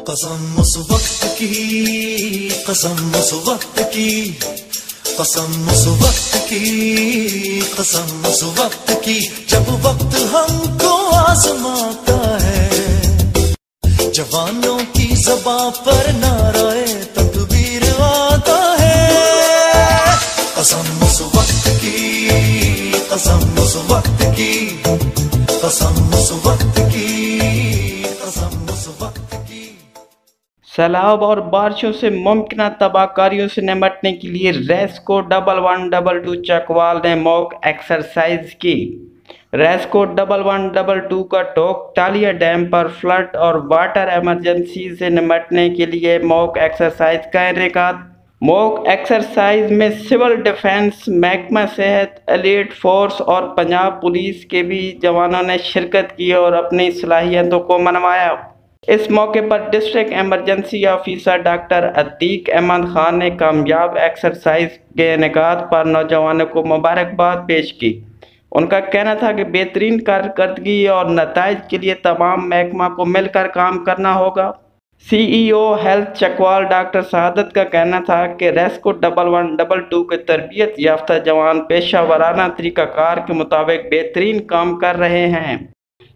قسم اس وقت کی، قسم اس وقت کی، قسم اس وقت کی، قسم اس وقت کی، جب وقت ہم کو آزماتا ہے، جوانوں کی زباں پر نعرہ تکبیر آتا ہے۔ قسم اس وقت کی، قسم اس وقت کی، قسم اس وقت کی، قسم اس وقت کی۔ سیلاب اور بارشوں سے ممکنہ تباہ کاریوں سے نمٹنے کے لیے ریسکو 1112 چکوال نے موک ایکسرسائز کی۔ ریسکو 1112 کا ٹوک ٹالیہ ڈیم پر فلڈ اور واٹر ایمرجنسی سے نمٹنے کے لیے موک ایکسرسائز کا انعقاد۔ موک ایکسرسائز میں سول ڈیفنس، محکمہ صحت، ایلیٹ فورس اور پنجاب پولیس کے بھی جوانوں نے شرکت کی اور اپنی صلاحیتوں کو منوایا۔ اس موقع پر district emergency officer doctor Atiq Ahmed Khan نے کامیاب ایکسرسائز کے انعقاد پر نوجوانوں کو مبارکباد پیش کی۔ ان کا کہنا تھا کہ بہترین کارکردگی اور نتائج کے لیے تمام محکمہ کو مل کر کام کرنا ہوگا۔ سی ای او ہیلتھ چکوال ڈاکٹر سعادت کا کہنا تھا کہ ریسکو 1112 کے تربیت یافتہ جوان پیشہ ورانہ طریقہ کار کے مطابق بہترین کام کر رہے ہیں۔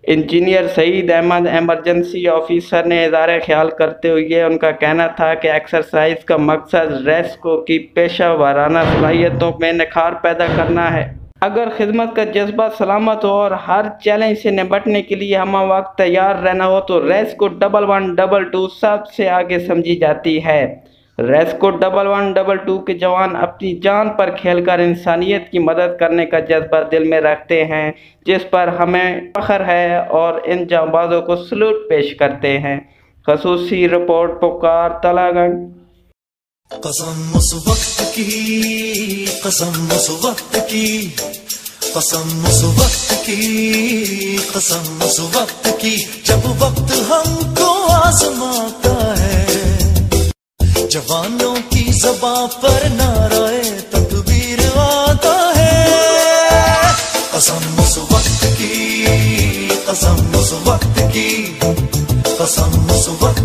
انجینئر سعید احمد ایمرجنسی آفیسر نے اظہار خیال کرتے ہوئے ان کا کہنا تھا کہ ایکسرسائز کا مقصد ریسکو کی پیشہ ورانہ صلاحیتوں میں نکھار پیدا کرنا ہے۔ اگر خدمت کا جذبہ سلامت ہو اور ہر چیلنج سے نمٹنے کے لیے ہمہ وقت تیار رہنا ہو تو ریسکو 1112 سب سے آگے سمجھی جاتی ہے۔ ریسکو 1112 کے جوان اپنی جان پر کھیل کر انسانیت کی مدد کرنے کا جذبہ دل میں رکھتے ہیں، جس پر ہمیں فخر ہے اور ان جانبازوں کو سلوٹ پیش کرتے ہیں۔ خصوصی رپورٹ پکار تلاگنگ۔ قسم اس وقت کی، قسم اس وقت کی، قسم اس وقت کی، قسم اس وقت کی، جب وقت ہم کو آزماتا ہے، جوانوں کی زباں پر نعرہ تکبیر آتا ہے۔ قسم اس وقت کی، قسم اس وقت کی، قسم اس وقت